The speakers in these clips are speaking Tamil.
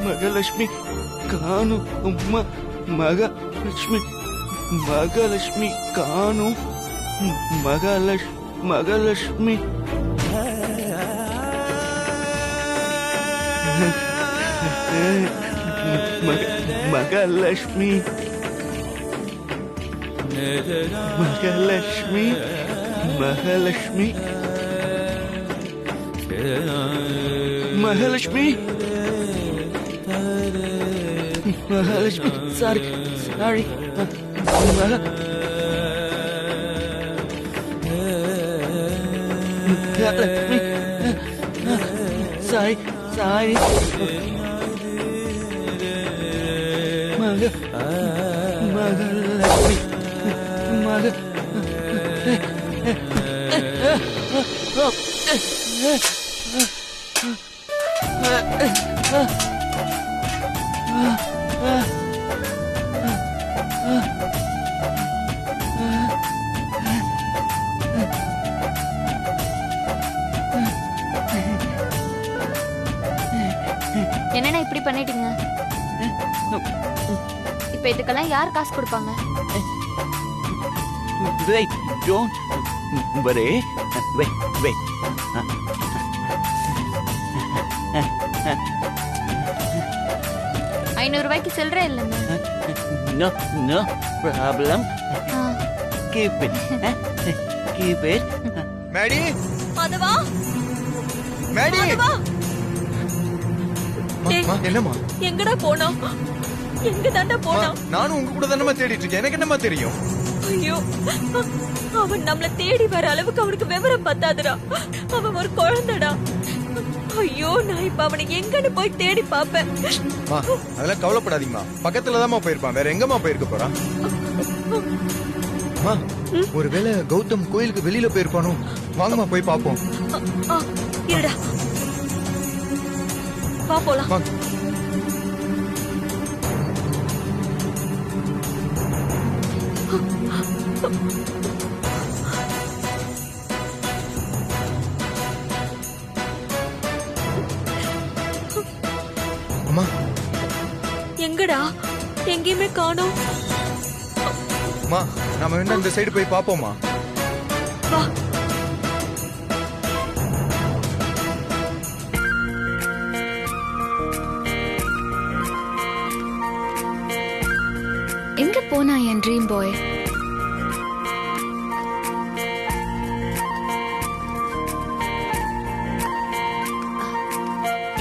மகாலட்சுமி காணும் அம்மா. மகாலட்சுமி மகாலட்சுமி காணும். மகாலட்சுமி மகாலட்சுமி மகாலட்சுமி மகாலட்சுமி மகாலட்சுமி மகாலட்சுமி சாரி மகாலட்சுமி சாரி மகாலட்சுமி என்னன்னா இப்படி பண்ணிட்டீங்க? இப்ப இதுக்கெல்லாம் யார் காசு கொடுப்பாங்க? Wait, don't worry. Wait. ₹500 சில்லற இல்லைங்க. No problem. Keep it. Maddy, அதுவா மேடி. என்னம்மா? எங்கடா போனா? எங்க தாண்டா போனா? நானும் உங்க கூட தானமா தேடிட்டு இருக்கேன். எனக்கு என்னமா தெரியும்? ஐயோ, அவன் நம்மள தேடி வர அளவுக்கு அவனுக்கு விவரம் பத்தாதுடா. அவன் ஒரு குழந்தைடா. ஐயோ, நான் இப்ப அவனை எங்கன்னு போய் தேடி பாப்பேன். அதெல்லாம் கவலைப்படாதீங்கம்மா. பக்கத்துலதாம்மா போயிருப்பான். வேற எங்கம்மா போயிருக்க போறான்? ஒருவேளை கௌதம் கோயிலுக்கு வெளியில போயிருப்பானோ? வாங்கம்மா போய் பாப்போம். இருடா, வா போலாம். அம்மா, எங்கடா? எங்கேயுமே காணோம். அம்மா, நாம வேணா இந்த சைடு போய் பாப்போமா? வா. எங்க போனா என் ட்ரீம் பாய்?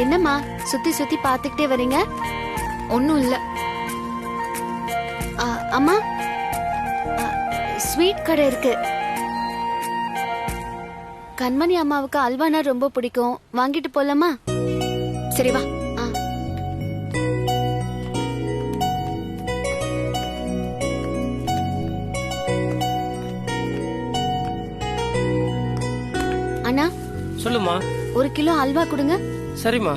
என்னம்மா சுத்தி சுத்தி பாத்துக்கிட்டே வரீங்க? ஒன்னும் இல்ல. அம்மா, ஸ்வீட் கடை இருக்கு. கண்மணி அம்மாவுக்கு அல்வானா ரொம்ப பிடிக்கும். வாங்கிட்டு போலாமா? சரி வா. அண்ணா, சொல்லுமா. 1 கிலோ அல்வா கொடுங்க. சரிம்மா.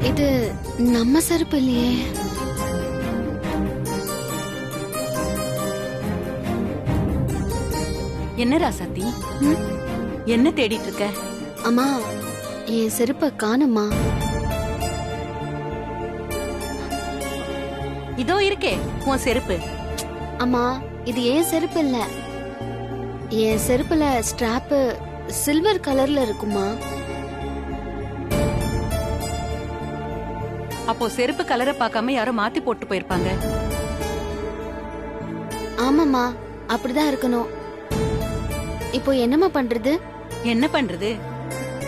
இது நம்ம செருப்பு இல்லையே. என்ன ராசாத்தி, என்ன தேடிட்டு இருக்க? அம்மா, என் செருப்ப காணுமா? இதோ இருக்கே உன் செருப்பு. அம்மா, இது என் செருப்பு இல்ல. என் செருப்புல ஸ்ட்ராப் சில்வர் கலர்ல இருக்குமா? அப்போ செருப்பு கலரை பார்க்காம யாரோ மாத்தி போட்டு போயிருப்பாங்க. ஆமாமா, அப்படிதான் இருக்கணும். இப்போ என்னம்மா பண்றது? என்ன பண்றது,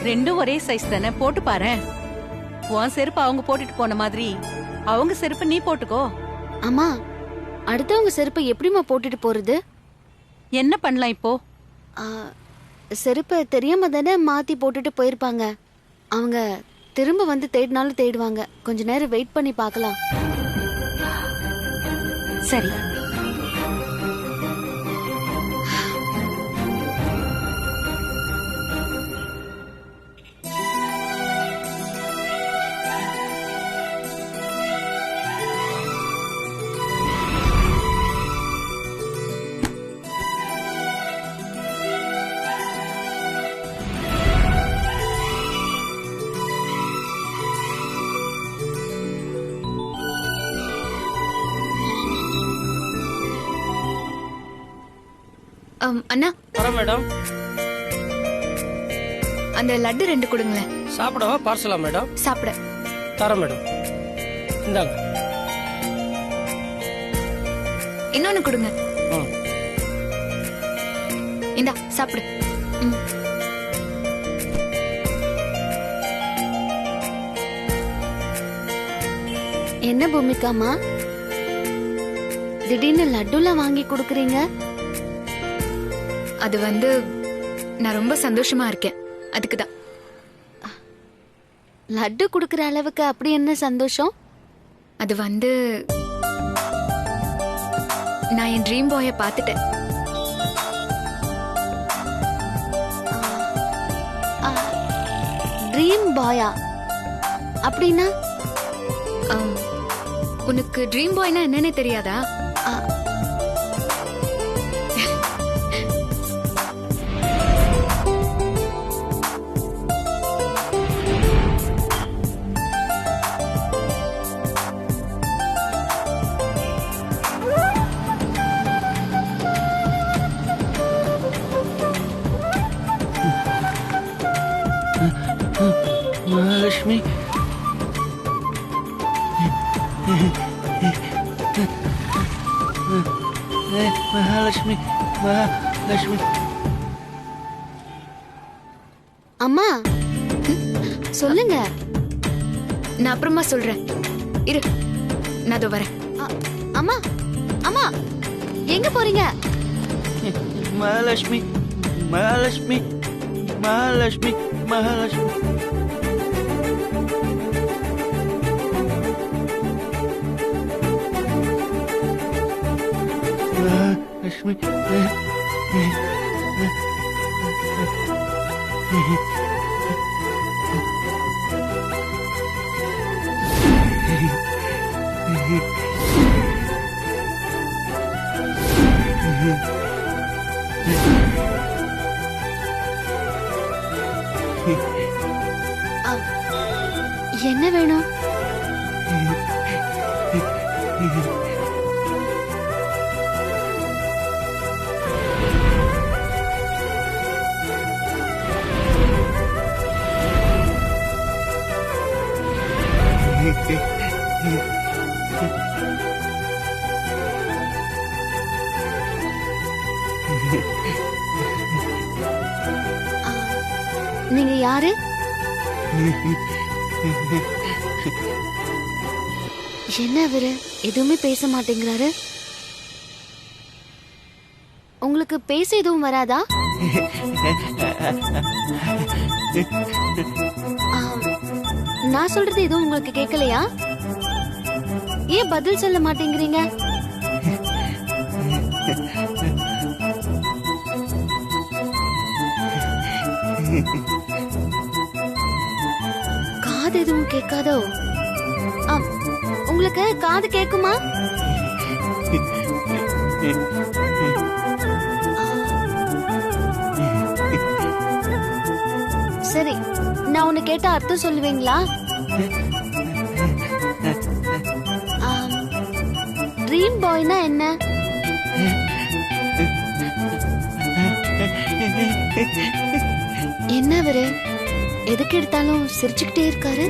ரெண்டும் ஒரே சைஸ் தானே, போட்டு பாரு. உன் செருப்பு அவங்க போட்டுட்டு போன மாதிரி அவங்க செருப்பு நீ போட்டுக்கோ. அம்மா, அடுத்தவங்க செருப்பை எப்படிமா போட்டுட்டு போறது? என்ன பண்ணலாம் இப்போ? செருப்பை தெரியாம தானே மாத்தி போட்டுட்டு போயிருப்பாங்க. அவங்க திரும்ப வந்து தேடினாலும் தேடுவாங்க. கொஞ்ச நேரம் வெயிட் பண்ணி பார்க்கலாம். சரி. அண்ணா வரேன் மேடம். அந்த லட்டு 2 கொடுங்களேன். சாப்பிடவா பார்சலா மேடம்? சாப்பிட. தரேன் மேடம். இந்தாங்க. இன்னொன்னு கொடுங்க. ம். இந்தா சாப்பிடு. ம். என்ன பூமிகாமா, திடீர்னு லட்டுலாம் வாங்கி கொடுக்குறீங்க? அது நான் ரொம்ப சந்தோஷமா இருக்கேன், அதுக்குதான். லட்டு கொடுக்கற அளவுக்கு அப்படி என்ன சந்தோஷம்? அது நான் என் ட்ரீம் பாய பார்த்துட்டேன். ட்ரீம் பாயா? அப்படின்னா? உனக்கு ட்ரீம் பாய்னா என்னன்னே தெரியாதா? மகாலட்சுமி, மகாலட்சுமி, மகாலட்சுமி. அம்மா சொல்லுங்க. நான் அப்புறமா சொல்றேன், இரு. நான் அதோ வரேன். அம்மா அம்மா எங்க போறீங்க? மகாலட்சுமி, மகாலட்சுமி, மகாலட்சுமி, மகாலட்சுமி. மகாலட்சுமி. என்ன வேணும்? நீங்க யாரு? என்ன அவரு எதுவுமே பேச மாட்டேங்கிறாரு? உங்களுக்கு பேச எதுவும் வராதா? நான் சொல்றது எதுவும் உங்களுக்கு கேட்கலையா? ஏன் பதில் சொல்ல மாட்டேங்கிறீங்க? காது எதுவும் கேட்காதோ? உங்களுக்கு காது கேக்குமா? சரி, நான் உன்னை கேட்ட அர்த்தம் சொல்லுவீங்களா? ட்ரீம் பாய்னா என்ன? என்ன அவரு எதுக்கு எடுத்தாலும் சிரிச்சுக்கிட்டே இருக்காரு?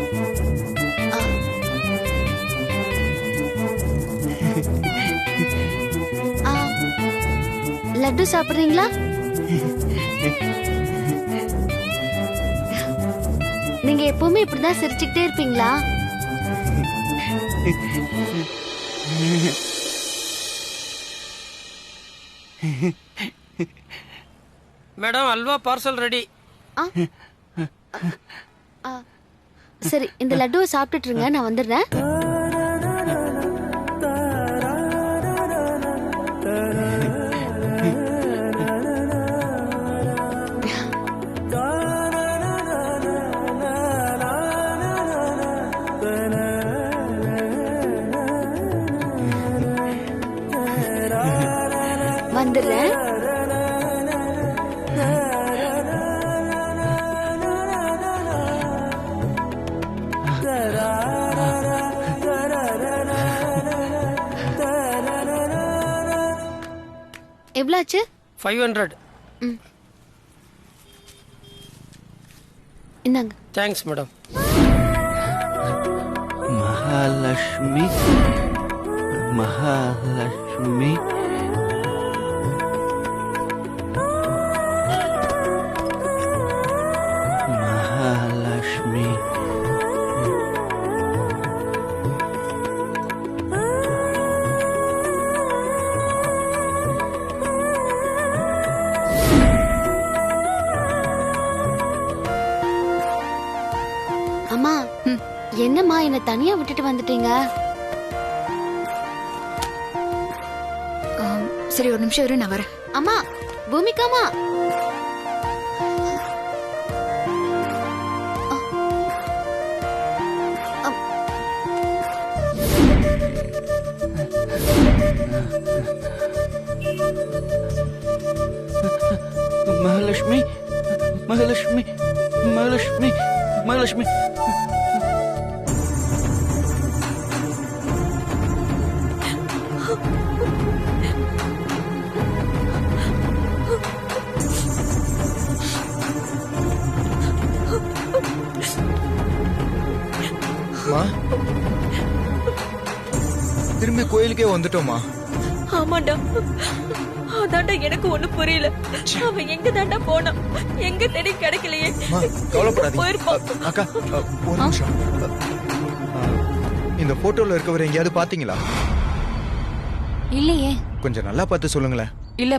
லட்டு சாப்பிடுறீங்களா? நீங்க எப்பவுமே இப்படிதான் சிரிச்சுக்கிட்டே இருப்பீங்களா? Madam halwa parcel ready. சரி இந்த லட்டுவை சாப்பிட்டுட்டு இருங்க, நான் வந்துடுறேன். வந்துடுறேன். எவ்வளோ ஆச்சு? 500. இந்தாங்க. Thanks madam. மகாலட்சுமி மகாலட்சுமி மகாலட்சுமி அம்மா, என்னம்மா என்ன தனியா விட்டுட்டு வந்துட்டீங்க? சரி ஒரு நிமிஷம் இரு, நான் வரேன். அம்மா, பூமிகாமா. மகாலட்சுமி மகாலட்சுமி மகாலட்சுமி மகாலட்சுமி அம்மா, திரும்பி கோயிலுக்கே வந்துட்டோமா? ஆமாண்டா, அதான்டா எனக்கு ஒண்ணு புரியல. அவன் எங்க தாண்டா போனான்? எங்க தேடி கிடைக்கலையே. அம்மா, கவலைப்படாதீங்க. போயிருப்பான். அக்கா, ஒரு நிமிஷம். இந்த போட்டோல இருக்கவர் எங்கேயாவது பாத்தீங்களா? இல்லையே. கொஞ்சம் நல்லா பார்த்து சொல்லுங்களேன். இல்ல,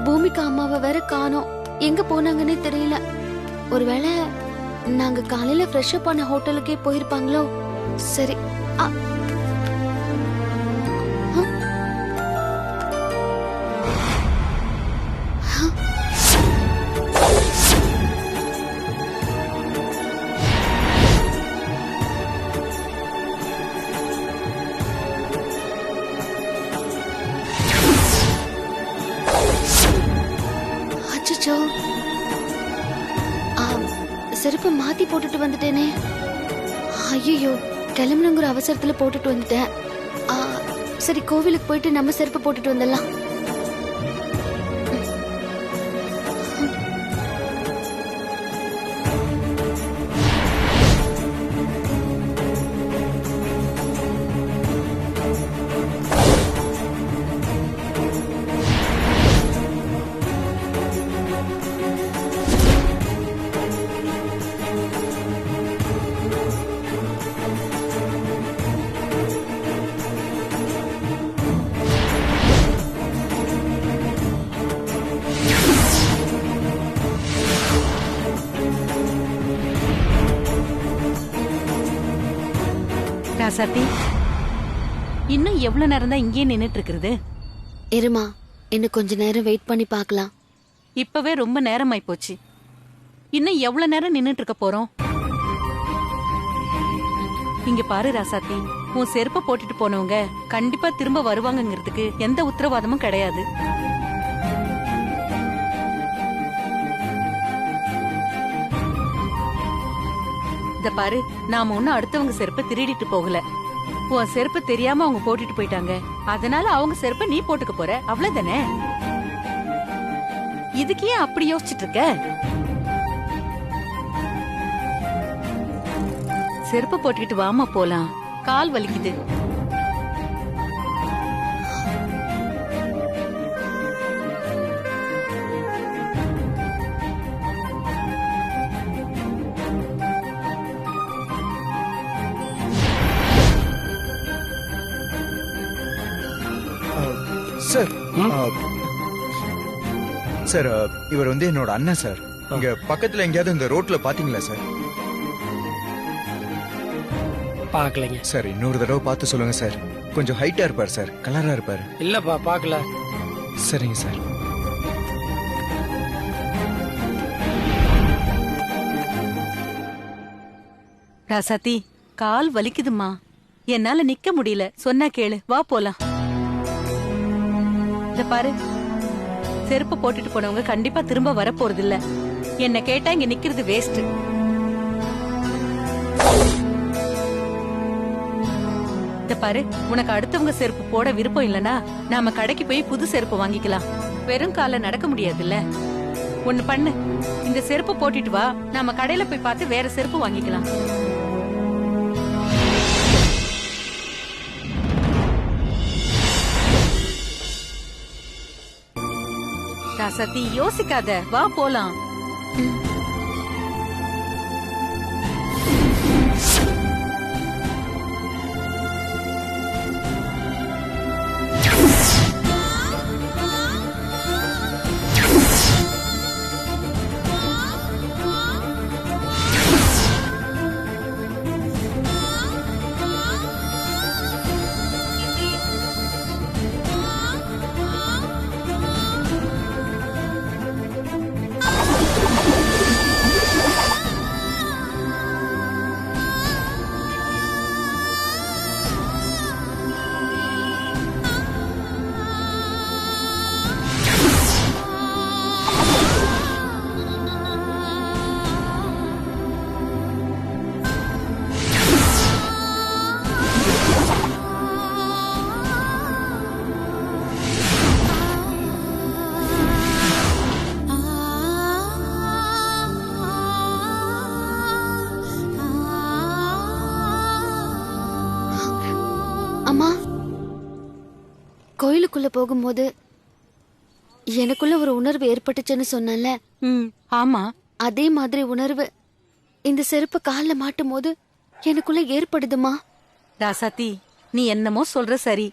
பூமிகா அம்மாவை வேற காணோம். எங்க போனாங்கன்னே தெரியல. ஒருவேளை நாங்க காலையில ஃப்ரெஷ் அப் ஆன ஹோட்டலுக்கே போயிருப்பாங்களோ? சரி. அச்சச்சோ, செருப்பு மாத்தி போட்டுட்டு வந்துட்டேனே. ஐயோ, கிளம்பணுங்கிற அவசரத்துல போட்டுட்டு வந்துட்டேன். சரி, கோவிலுக்கு போயிட்டு நம்ம செருப்பு போட்டுட்டு வந்துடலாம். ராசாத்தி, இன்னும் எவ்வளவு நேரம் தான் இங்கே நின்னுட்டு இருக்கிறது? இருமா, இன்னும் கொஞ்ச நேரம் வெயிட் பண்ணி பார்க்கலாம். இப்பவே ரொம்ப நேரம் ஆயி போச்சு. இன்னும் எவ்வளவு நேரம் நின்னுட்டு இருக்க போறோம்? இங்க பாரு ராசாத்தி, உன் செருப்ப போட்டுட்டு போனவங்க கண்டிப்பா திரும்ப வருவாங்கங்கிறதுக்கு எந்த உத்தரவாதமும் கிடையாது. இத பாரு, நாம ஒன்னும் அடுத்தவங்க செருப்ப திருடிட்டு போகல. உன் செருப்பு தெரியாம அவங்க போட்டுட்டு போயிட்டாங்க. அதனால அவங்க செருப்ப நீ போட்டுக்க போற, அவ்வளவுதானே? இதுக்கு ஏன் அப்படி யோசிச்சுட்டு இருக்க? செருப்பு போட்டுக்கிட்டு வாமா போலாம், கால் வலிக்குது. சார், சார் இவர் வந்து என்னோட அண்ணன் சார். இங்க பக்கத்துல எங்கேயாவது இந்த ரோட்ல பாத்தீங்களா சார்? பார்க்கலைங்க. சார் இன்னொரு தடவை பார்த்து சொல்லுங்க சார். கொஞ்சம் ஹைட்டா இருப்பார் சார், கலரா இருப்பாரு. இல்லப்பா பார்க்கல. சரிங்க சார். ராசாத்தி கால் வலிக்குதுமா, என்னால நிக்க முடியல. சொன்னா கேளு, வா போலாம். இத பாரு, செருப்பு போட்டுட்டு போனவங்க கண்டிப்பா திரும்ப வர போறது இல்ல. என்ன கேட்டா இங்க நிக்கிறது வேஸ்ட். இத பாரு, உனக்கு அடுத்தவங்க செருப்பு போட விருப்பம் இல்லனா நாம கடைக்கு போய் புது செருப்பு வாங்கிக்கலாம். வெறும் கால நடக்க முடியாதுல்ல. ஒண்ணு பண்ணு, இந்த செருப்பு போட்டுட்டு வா, நாம கடையில போய் பார்த்து வேற செருப்பு வாங்கிக்கலாம். ராசாத்தி யோசிக்காத, வா போலாம். அம்மா, கோயிலுக்குள்ள போகும்போது எனக்குள்ள ஒரு உணர்வு ஏற்பட்டுச்சுன்னு சொன்னல, ஆமா, அதே மாதிரி உணர்வு இந்த செருப்பு கால்ல மாட்டும் போது எனக்குள்ள ஏற்படுதுமா. ராசாத்தி நீ என்னமோ சொல்ற சரி.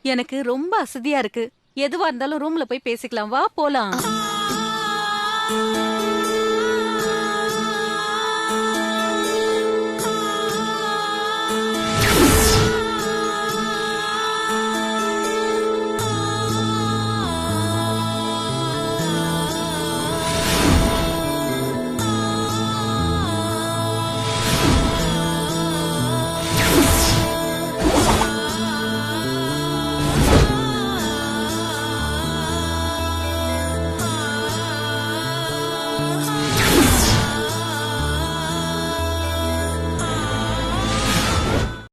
எனக்கு ரொம்ப அசதியா இருக்கு. எதுவா இருந்தாலும் ரூம்ல போய் பேசிக்கலாம், வா போலாம்.